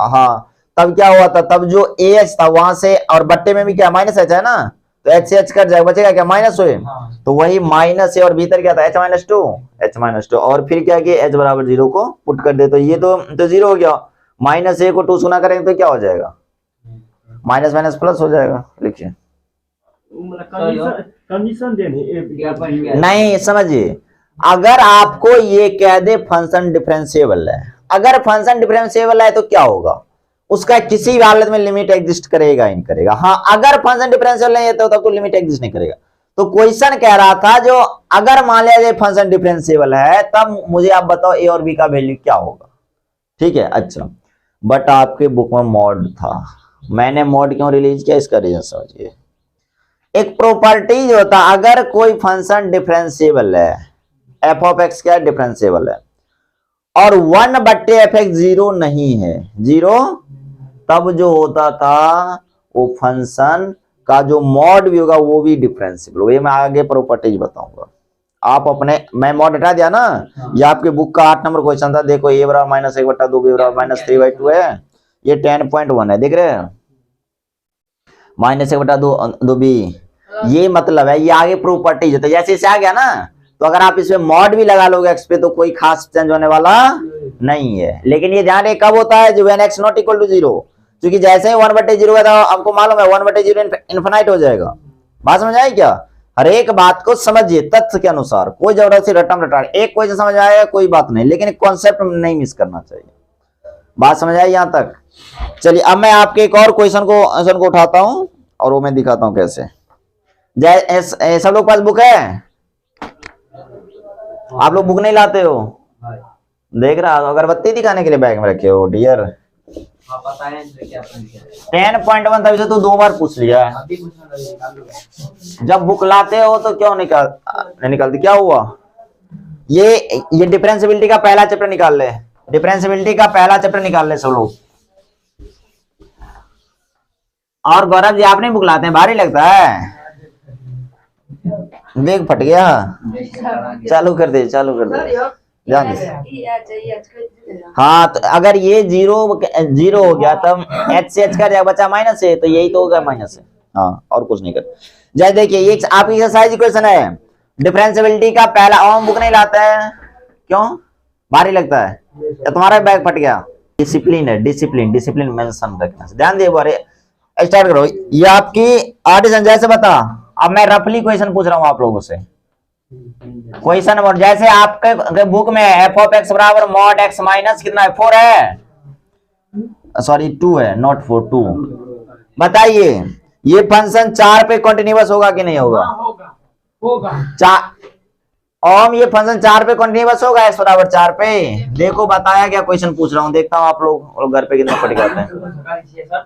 हाँ, तब क्या हुआ था? तब जो ah था वहां से, और बट्टे में भी क्या -h है ना, तो h से h कट जाएगा, बचेगा क्या? माइनस हुए, तो वही माइनस है, और भीतर क्या था? h-2, और फिर क्या किया? h बराबर 0 को पुट कर दे, तो ये तो 0 हो गया। -a को 2 से गुना करेंगे तो क्या हो जाएगा? माइनस माइनस प्लस हो जाएगा। लिखिए मतलब कंडीशन देनी क्या पॉइंट क्या है? नहीं समझिए, अगर आपको ये कह दे फंक्शन डिफरेंशिएबल है, अगर फंक्शन डिफरेंशिएबल है तो क्या होगा, उसका किसी भी हालत में लिमिट एग्जिस्ट करेगा ही नहीं करेगा। हाँ अगर फंक्शन डिफरेंशिएबल नहीं है तो तब तो लिमिट एग्जिस्ट नहीं करेगा। तो क्वेश्चन कह रहा था जो अगर मान लिया जाए फंक्शन डिफरेंशिएबल है तब मुझे आप बताओ ए और बी का वैल्यू क्या होगा। ठीक है अच्छा, बट आपके बुक में मॉड था, मैंने मॉड क्यों रिलीज किया इसका रीजन समझिए। एक प्रॉपर्टीज होता अगर कोई फंक्शन डिफरेंशिएबल है, एफ ऑफ एक्स क्या डिफरेंशिएबल है और 1/f(x) 0 नहीं है, 0, तब जो होता था वो फंक्शन का जो मॉड भी होगा वो भी डिफरेंशिएबल होगा। ये मैं आगे प्रॉपर्टीज बताऊंगा। आप अपने, मैं मॉड हटा दिया ना, ये आपके बुक का 8 नंबर क्वेश्चन था, देखो a बराबर -1/2 b बराबर -3/2 है, ये 10.1 है, देख रहे हैं -1/2 b, ये मतलब है, ये आगे प्रॉपर्टीज है। तो जैसे इसे आ गया ना, तो अगर आप इसमें मॉड भी लगा लोगे एक्स पे तो कोई खास चेंज होने वाला नहीं है। लेकिन ये ध्यान कब होता है, जो when x not equal to 0, क्योंकि जैसे ही 1/0 है तो आपको मालूम है 1/0 इन्फिनाइट हो जाएगा। बात समझ आई क्या? हर एक बात को समझिए तथ्य के अनुसार, कोई जबरदस्ती रटम रटा, एक क्वेश्चन समझ आएगा कोई बात नहीं, लेकिन कॉन्सेप्ट नहीं मिस करना चाहिए। बात समझ आई यहां तक? चलिए अब मैं आपके एक और क्वेश्चन को उठाता हूं और वो मैं दिखाता हूं कैसे। सब लोग पास बुक है? आप लोग बुक नहीं लाते हो? देख रहा, अगरबत्ती दिखाने के लिए बैग में रखे हो डियर। हाँ पता है क्या पॉइंट क्या है? 10.1 था, तो 2 बार पूछ लिया है। अभी पूछना निकाल लो। जब बुक लाते हो तो क्यों निकालते, क्या हुआ? ये डिफरेंशिएबिलिटी का पहला चैप्टर निकाल ले, डिफरेंशिएबिलिटी का पहला चैप्टर निकाल ले सब लोग। और गौरव जी आप नहीं बुक लाते हैं, भारी लगता है, बैग फट गया। चालू कर दे ध्यान दे। हाँ तो अगर ये 0 हो गया तब h से h का जाएगा बचा माइनस है, तो यही तो होगा माइनस है। हाँ और कुछ नहीं कर। जैसे देखिए ये आपकी एक्सरसाइज इक्वेशन है, डिफरेंशिएबिलिटी का पहला, ओम बुक नहीं लाता है क्यों, भारी लगता है या तुम्हारा बैग फट गया? डिसिप्लिन है, डिसिप्लिन मेंशन रखना, ध्यान दे। बारे स्टार्ट करो, ये आपकी आर्टिसन जैसे बता। अब मैं रफली क्वेश्चन पूछ रहा हूँ आप लोगों से, क्वेश्चन नंबर जैसे आपके बुक में एफ ऑफ एक्स बराबर मॉड एक्स माइनस कितना है, 4 है, सॉरी 2 है, नॉट 4, 2। बताइए ये फंक्शन 4 पे कंटिन्यूअस होगा कि नहीं होगा? होगा। ओम ये फंक्शन 4 पे कंटिन्यूअस होगा, एक्स बराबर 4 पे? देखो बताया क्या क्वेश्चन पूछ रहा हूँ, देखता हूँ आप लोग घर पे कितना पढ़ जाते हैं।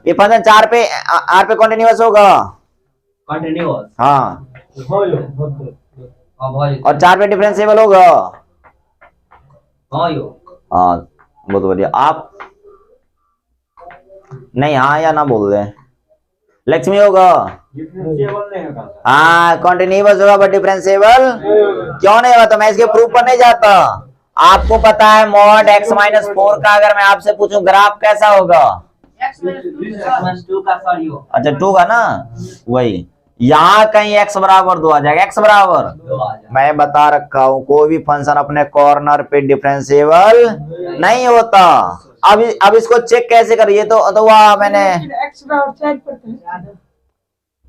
ये फंक्शन 4 पे आर पे कंटिन्यूअस होगा? कंटिन्यूअस हाँ, भाई और 4 पे डिफरेंशिएबल होगा? हाँ यो हाँ बहुत बढ़िया। आप नहीं हाँ या ना बोल रहे, लक्ष्मी होगा? हाँ कंटिन्यूअस होगा बट डिफरेंशिएबल क्यों नहीं होगा? तो मैं इसके प्रूफ पर नहीं जाता। आपको पता है मॉड x-4 का अगर मैं आपसे पूछूं ग्राफ कैसा होगा? -2 का सॉरी हो अच्छा 2 का ना, वही यहाँ कहीं x बराबर 2 आ जाएगा, x बराबर 2 आ जाए। मैं बता रखा हूँ कोई भी फंक्शन अपने कॉर्नर पे डिफरेंशिएबल नहीं होता। अब इसको चेक कैसे करिए, तो वह मैंने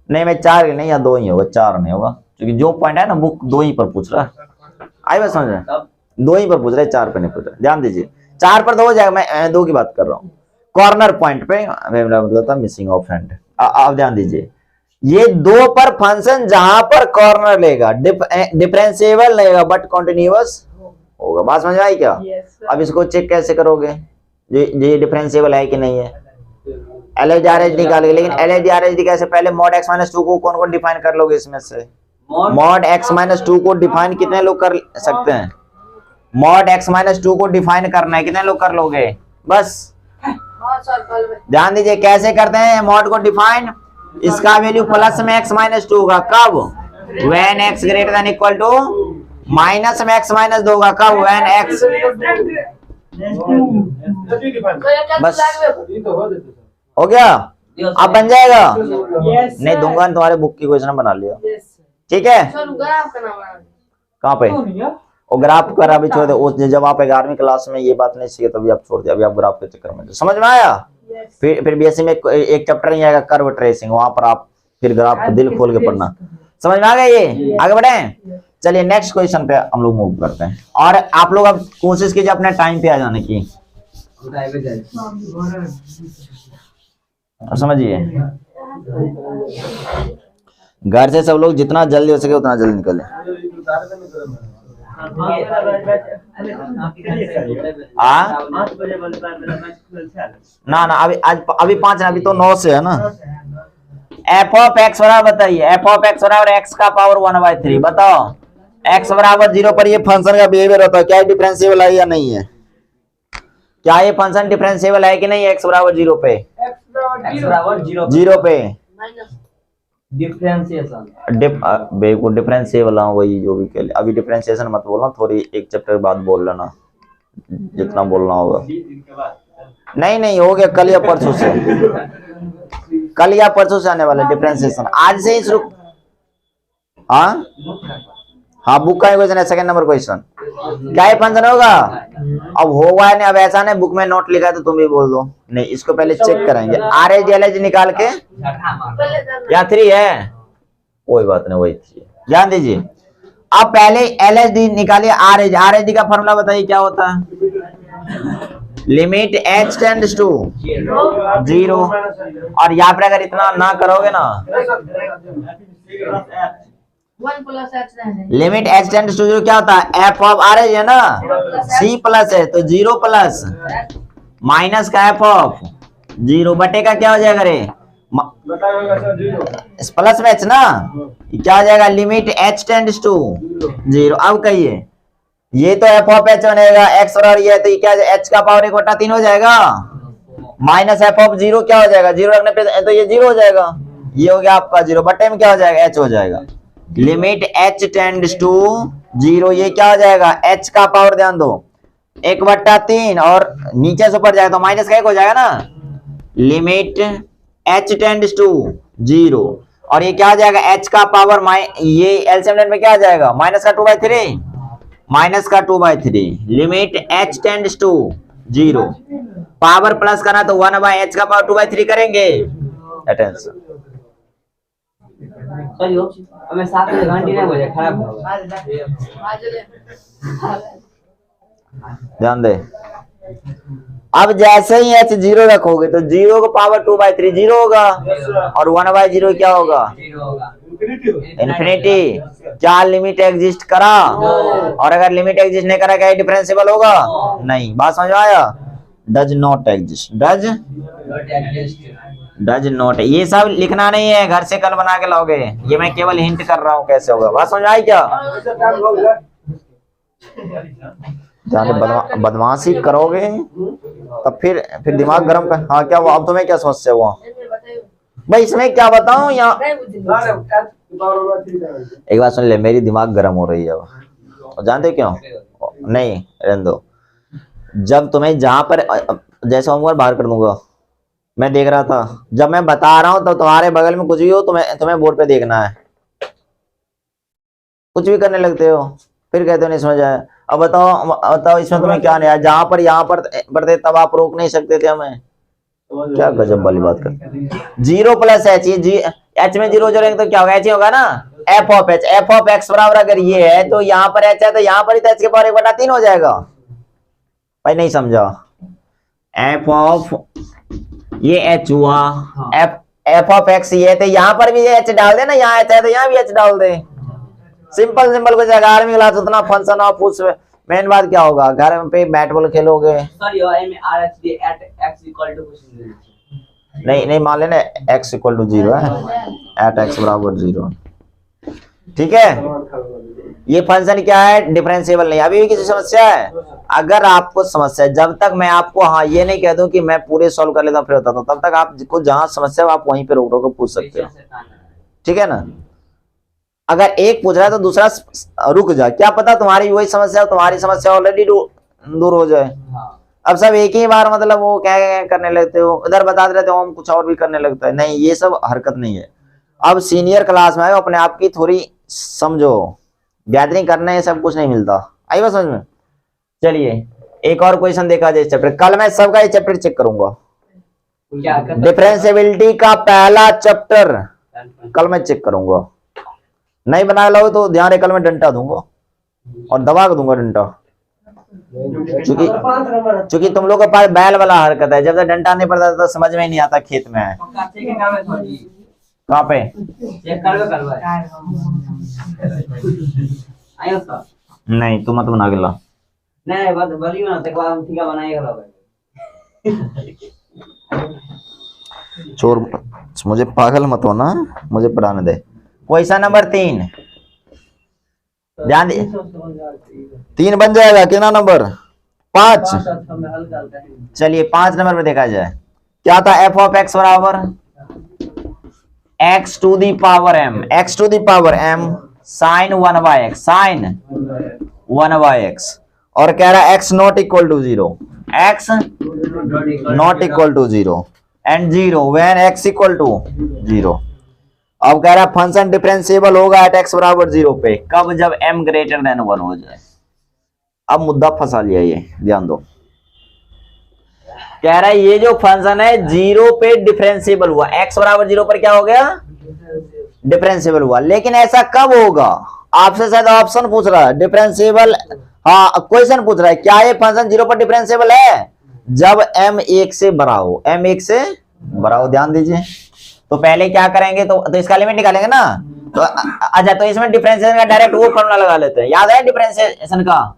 नहीं, मैं 4 नहीं या 2 ही होगा, 4 नहीं होगा, क्योंकि जो पॉइंट है ना बुक 2 ही पर पूछ रहा है। आई बात समझ रहे? 2 ही पर पूछ रहे, 4 पे नहीं पूछ रहे। ध्यान दीजिए 4 पर तो हो जाएगा, मैं 2 की बात कर रहा हूँ कॉर्नर पॉइंट पे, मतलब था मिसिंग ऑफ हैंड। अब ध्यान दीजिए ये 2 पर फंक्शन जहां पर कॉर्नर लेगा डिफरेंशिएबल लेगा बट कंटिन्यूअस होगा। बात समझ आई क्या? अब इसको चेक कैसे करोगे ये डिफरेंशिएबल है कि नहीं है? LHDRHD निकालोगे, लेकिन LHDRHD कैसे? पहले मॉड x-2 को कौन डिफाइन कर लोगे इसमें से? मॉड x-2 को डिफाइन कितने लोग कर सकते हैं? मॉड x-2 को डिफाइन करना है, कितने लोग कर लोगे? बस ध्यान दीजिए कैसे करते हैं मॉड को डिफाइन। इसका वैल्यू प्लस में x-2 होगा, कब? when x greater than equal to minus में x-2 होगा, कब? when x बस हो गया, अब बन जाएगा। नहीं दूंगा, तुम्हारे बुक की क्वेश्चन बना लिया, ठीक है? कहाँ पे वो ग्राफ कर, अभी छोड़ दे। जब आप 11वीं क्लास में ये बात नहीं सीखे तभी आप छोड़ दिया, अभी आप ग्राफ के चक्कर में। समझ में आया? फिर बीएससी में एक चैप्टर नहीं आएगा कर्व ट्रेसिंग, वहां पर आप फिर ग्राफ दिल खोल के पढ़ना। समझ में आ गया ये? आगे बढ़े, चलिए नेक्स्ट क्वेश्चन पे हम लोग मूव करते हैं। और आप लोग अब कोशिश कीजिए अपने टाइम पे आ जाने की, और समझिए घर से सब लोग जितना जल्दी हो सके उतना जल्दी निकले। ना ना अभी अभी 5 ना, अभी तो 9 से है ना। एफ ऑफ एक्स बराबर बताइए, एफ ऑफ एक्स बराबर एक्स का पावर 1/3। बताओ एक्स बराबर 0 पर ये फंक्शन का बिहेवियर होता है, क्या ये डिफरेंशिएबल है या नहीं है? क्या ये फंक्शन डिफरेंशिएबल है कि नहीं एक्स बराबर 0 पे? x बराबर 0 पे डिफरेंशिएशन बिल्कुल डिफरेंशिएबल हाँ वही जो भी कह ले। अभी डिफरेंशिएशन मत बोलना, थोड़ी एक चैप्टर बाद बोल लेना जितना बोलना होगा। नहीं नहीं हो गया, कल या परसों से, कल या परसों से आने वाला डिफरेंशिएशन, आज से ही शुरू। हाँ हाँ बुक का क्वेश्चन है, सेकंड नंबर क्वेश्चन। क्या ये फंक्शन होगा? अब होगा नहीं, अब ऐसा नहीं बुक में नोट लिखा है तो तुम भी बोल दो। नहीं इसको पहले चेक करेंगे, आर एच एल एच निकाल के। क्या 3 है? कोई बात नहीं, वही 3 ध्यान दीजिए। अब पहले एल एच डी निकालिए, आर एच डी का फॉर्मूला बताइए क्या होता है? Limit H tends to 0। और यहाँ पर अगर इतना ना करोगे ना, लिमिट एच टेंड्स टू 0 क्या होता है? एफ ऑफ आर एच है ना, सी प्लस है तो 0 प्लस माइनस का एफ ऑफ 0 बटे का क्या हो जाएगा रे? प्लस में एच ना, क्या हो जाएगा? Limit H tends to 0। अब कहिए ये तो एफ ऑफ एच बनेगा, एक्स और ये तो ये क्या एच का पावर 1/3 हो जाएगा, माइनस एफ ऑफ 0 क्या हो जाएगा? 0 रखने पे तो ये 0 हो जाएगा, ये हो गया आपका 0 बटे में क्या हो जाएगा? एच हो जाएगा। लिमिट एच टेंड्स टू 0, ये क्या हो जाएगा? एच का पावर ध्यान दो 1/3 और नीचे से ऊपर जाएगा तो माइनस का 1 हो जाएगा ना। लिमिट एच टेंड्स टू 0 और ये क्या आ जाएगा? एच का पावर ये एलसीएम में क्या आ जाएगा? माइनस का 2/3, माइनस का 2/3। Limit H tends to 0, power plus करना तो 1/h का पावर 2/3 करेंगे। अटेंशन चलियो हमें 7 घंटे नहीं बजे खराब होगा। ध्यान दे। अब जैसे ही h 0 रखोगे तो 0 को पावर 2/3 0 होगा और 1/0 क्या होगा? 0 होगा। इन्फिनिटी। क्या लिमिट एग्जिस्ट करा? और अगर लिमिट एग्जिस्ट नहीं करा क्या डिफरेंशिएबल होगा? नहीं। बात समझ में आया? Does not exist, does not. ये सब लिखना नहीं है, घर से कल बना के लाओगे, ये मैं केवल हिंट कर रहा हूँ कैसे होगा। बात समझ आई क्या? बदमाशी करोगे तब फिर दिमाग गर्म कर। हाँ क्या हुआ? अब तुम्हें क्या समस्या हुआ भाई? इसमें क्या बताऊं? यहाँ एक बात सुन ले, मेरी दिमाग गर्म हो रही है अब। जानते क्यों? नहीं रहने दो। जब तुम्हें जहां पर जैसे होमवर्क बाहर कर दूंगा, मैं देख रहा था, जब मैं बता रहा हूं तो तुम्हारे बगल में कुछ भी हो तुम्हें बोर्ड पे देखना है, कुछ भी करने लगते हो, फिर कहते हो नहीं समझ आया। अब बताओ इसमें तुम्हें क्या नहीं आया? जहां पर यहाँ पर बढ़ते तब आप रोक नहीं सकते थे हमें? क्या गजब वाली बात करते। 0 प्लस एच, एच में 0 जोड़ेंगे तो क्या होगा? एच ही होगा ना। F of H, F of X बराबर अगर ये है तो यहाँ पर एच है तो यहाँ पर ही तो एच के पावर 1/3 हो जाएगा। भाई नहीं समझा? एफ ऑफ ये एच हुआ, एफ ऑफ एक्स ये तो यहाँ पर भी एच डाल दे ना, यहाँ एच है तो यहाँ भी एच डाल दे। सिंपल सिंपल कुछ। 11वीं क्लास उतना फंक्शन ऑफ उस मेन बात क्या होगा? घर पे बैट बॉल खेलोगे। Sir yo M R H D at X equal to कुछ नहीं मान लेना x इक्वल टू 0 है, एट x बराबर 0। ठीक है, ये फंक्शन क्या है? डिफरेंशिएबल नहीं। अभी भी किसी समस्या है? अगर आपको समस्या है, जब तक मैं आपको हाँ ये नहीं कह दूं कि मैं पूरे सॉल्व कर लेता फिर होता तो, तब तक आपको जहां समस्या है आप वहीं पे रोक रोक के पूछ सकते हो। ठीक है ना? अगर एक पूछ रहा है तो दूसरा रुक जाए, क्या पता तुम्हारी वही समस्या, तुम्हारी समस्या ऑलरेडी दूर हो जाए। अब सब एक ही बार मतलब वो क्या करने लगते हो, इधर बताते रहते हो, हम कुछ और भी करने लगता है। नहीं, ये सब हरकत नहीं है। अब सीनियर क्लास में आए, अपने आप की थोड़ी समझो, गैदरिंग करने सब कुछ नहीं मिलता। आई बात समझ में? चलिए एक और क्वेश्चन देखा जाए चैप्टर। कल मैं सबका ये चैप्टर चेक करूंगा। डिफरेंशिएबिलिटी का पहला चैप्टर कल मैं चेक करूंगा, नहीं बना लो तो ध्यान रहे कल मैं डंडा दूंगा और दबा के दूंगा डंडा। चूंकि तुम लोग के पास बैल वाला हरकत है, जब तक डंडा नहीं पड़ता तो समझ में ही नहीं आता खेत में है कहाँ पे। नहीं तुम मत बना के ला, नहीं बस बलियो ना तक बाद ठीक है बनाएगा भाई। चोर मुझे पागल मत होना, मुझे पढ़ाने दे। क्वेश्चन नंबर 3 ध्यान दे, 3 बन जाएगा कितना नंबर 5। चलिए 5 नंबर पे देखा जाए क्या था। एफ ऑफ एक्स बराबर X to the power M, X to the power M sine 1 by X, sine 1 by X, और कह रहा है X not equal to 0, X not equal to 0 and 0 when X equal to 0। अब कह रहा है फंक्शन डिफरेंशिएबल होगा एट एक्स बराबर 0 पे, कब, जब m ग्रेटर देन 1 हो जाए। अब मुद्दा फंसा लिया ये, ध्यान दो। कह रहा है ये जो फंक्शन है 0 पे डिफरेंशिएबल हुआ, x बराबर 0 पर क्या हो गया, डिफरेंशिएबल हुआ। लेकिन ऐसा कब होगा, आपसे शायद ऑप्शन पूछ रहा है डिफरेंशिएबल, हाँ क्वेश्चन पूछ रहा है क्या ये फंक्शन 0 पर डिफरेंशिएबल है, जब m 1 से बड़ा हो, m 1 से बड़ा हो। ध्यान दीजिए, तो पहले क्या करेंगे, तो इसका लिमिट निकालेंगे ना, तो अच्छा तो इसमें डिफरेंशिएशन का डायरेक्ट वो फॉर्मूला लगा लेते हैं, याद है डिफरेंशिएशन का,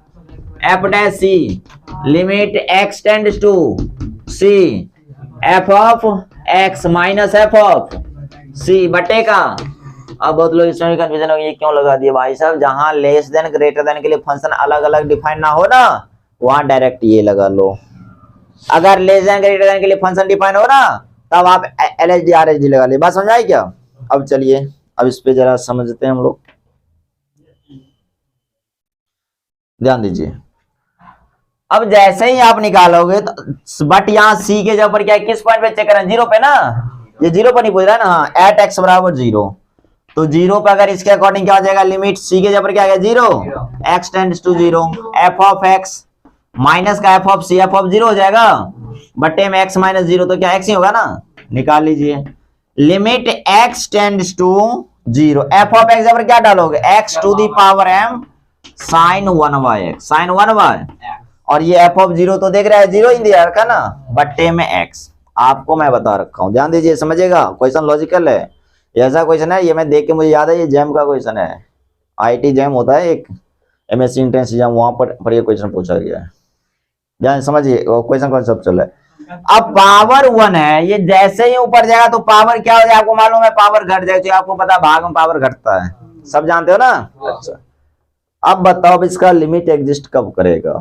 F dash C limit x tends to c F of x minus F of c बटे का। अब बहुत लोग इसमें कंफ्यूजन हो, ये क्यों लगा दिया भाई साहब, जहां लेस देन ग्रेटर देन के लिए फंक्शन अलग अलग डिफाइन ना हो ना, वहां डायरेक्ट ये लगा लो। अगर लेस देन ग्रेटर देन के लिए फंक्शन डिफाइन हो ना, तब आप LHD RHD लगा ले। बात समझ आई क्या। अब चलिए अब इस पे जरा समझते हैं हम लोग, ध्यान दीजिए। अब जैसे ही आप निकालोगे तो बट यहाँ सी के जगह पर क्या किस पॉइंट पे चेक करें, 0 पे ना, ये 0 पर नहीं पूछ रहा है ना, हाँ एट एक्स बराबर 0, तो 0 पे अगर इसके अकॉर्डिंग क्या हो जाएगा, लिमिट सी के जगह पर क्या आ गया 0, X tends to 0 F of X minus का F of C, F of 0 हो जाएगा बटे में x माइनस 0, तो क्या x ही होगा ना, निकाल लीजिए। Limit x tends to 0, F of x पर क्या डालोगे, x to the power m sine 1 by x, sine 1 बाय, और ये एफ ऑफ 0 तो देख रहा है 0 इन दिया रखा ना, बटे में x। आपको मैं बता रखा हूं, ध्यान दीजिए, समझिएगा, क्वेश्चन लॉजिकल है। ऐसा क्वेश्चन है, ये मैं देख के मुझे याद है, ये जैम का क्वेश्चन है, IIT जैम होता है एक, MSc इंट्रेंस एग्जाम, वहां पर ये क्वेश्चन पूछा गया है। ध्यान समझिए, क्वेश्चन कॉन्सेप्ट चल रहा है। अब पावर 1 है, ये जैसे ही ऊपर जाएगा तो पावर क्या हो जाएगा, आपको मालूम है पावर घट जाएगी, आपको पता है भाग में पावर घटता है, सब जानते हो ना। अच्छा अब बताओ इसका लिमिट एग्जिस्ट कब करेगा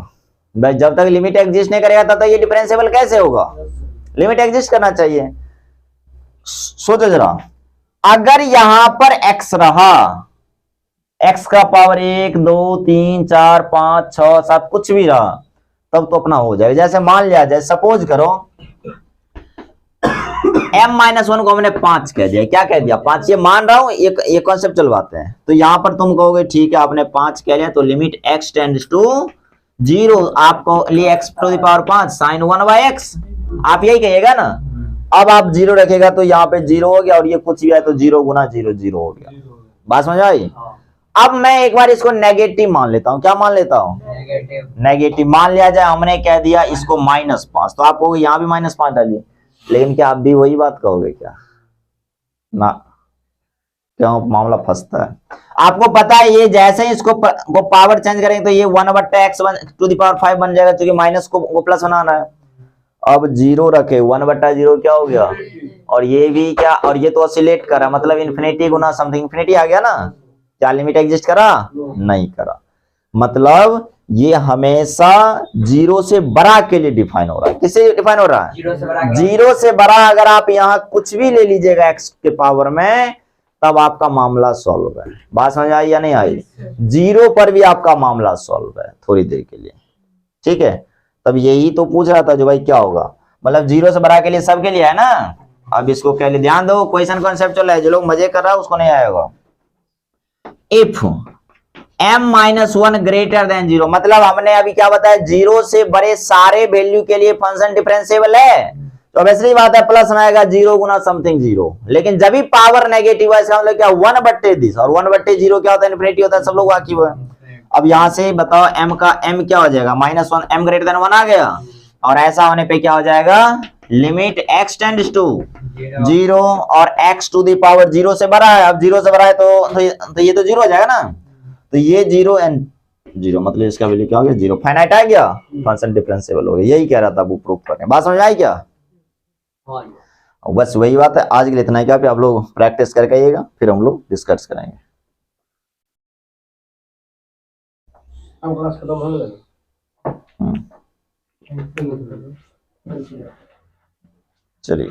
भाई, जब तक लिमिट एग्जिस्ट नहीं करेगा तब तक ये डिफरेंशिएबल कैसे होगा, लिमिट एग्जिस्ट करना चाहिए। सोचो जरा, अगर यहां पर x रहा, x का पावर 1 2 3 4 5 6 7 कुछ भी रहा, तब तो अपना हो जाएगा। जैसे मान लिया जाए, सपोज करो m-1 को हमने 5 कह दिया, क्या कह दिया 5, ये मान रहा हूं, एक कॉन्सेप्ट चलवाते हैं। तो यहां पर तुम कहोगे ठीक है आपने 5 कह लिया, तो लिमिट x टेंड्स टू 0, आपको लिए x to the power 5 sine 1 by x, आप यही कहिएगा ना। अब आप 0 रखेगा तो यहाँ पे 0 हो गया, और ये कुछ भी है तो 0 गुना 0 0 हो गया। बात समझ आई। अब मैं एक बार इसको नेगेटिव मान लेता हूं, क्या मान लेता हूं, नेगेटिव मान लिया जाए। हमने कह दिया इसको -5, तो आप कहोगे यहाँ भी -5 डालिए, लेकिन क्या आप भी वही बात कहोगे क्या ना, क्यों मामला फंसता है। आपको पता है ये जैसे ही इसको वो पावर चेंज करेंगे तो ये 1/x टू द पावर 5 बन जाएगा, क्योंकि माइनस को प्लस बनाना है। अब 0 रखे, 1/0 क्या हो गया, और ये भी क्या, और ये तो ऑसिलेट करा, मतलब इन्फिनिटी गुना समथिंग, इन्फिनिटी आ गया ना। क्या लिमिट एग्जिस्ट करा, नहीं करा, मतलब ये हमेशा 0 से बड़ा के लिए डिफाइन हो रहा है। किससे डिफाइन हो रहा है, 0 से बड़ा। अगर आप यहाँ कुछ भी ले लीजिएगा x के पावर में, तब आपका मामला सॉल्व है। बात समझ आई या नहीं आई, 0 पर भी आपका मामला सॉल्व है थोड़ी देर के लिए, ठीक है। तब यही तो पूछ रहा था जो भाई क्या होगा, मतलब 0 से बड़ा के लिए सबके लिए है ना। अब इसको क्या लिए, ध्यान दो, क्वेश्चन कॉन्सेप्ट चल रहा है, जो लोग मजे कर रहा है उसको नहीं आएगा। इफ m-1 ग्रेटर देन 0, मतलब हमने अभी क्या बताया, 0 से बड़े सारे वैल्यू के लिए फंक्शन डिफरेंशिएबल है। तो अब ऐसी बात है, प्लस में आएगा 0 गुना समथिंग 0, लेकिन जब भी पावर नेगेटिव है इसका मतलब क्या 1/10, और 1/0 क्या होता है, इन्फिनिटी होता है, सब लोग वाकिफ है। अब यहां से बताओ m का m क्या हो जाएगा, -1, m ग्रेटर देन 1 आ गया, और ऐसा होने पे क्या हो जाएगा, लिमिट x टेंड्स टू 0 और x टू द पावर 0 से बड़ा है। अब 0 से बड़ा है तो ये तो 0 हो जाएगा ना, तो ये 0 एंड 0 मतलब इसका वैल्यू क्या हो गया, 0 फाइनाइट आ गया, फंक्शन डिफरेंशिएबल हो गया। यही कह रहा था वो प्रूफ करने, बात समझ आई क्या? हाँ बस वही बात है, आज के लिए इतना ही, क्या आप लोग प्रैक्टिस करके आइएगा, फिर हम लोग डिस्कस करेंगे। अब क्लास खत्म हो गया। चलिए।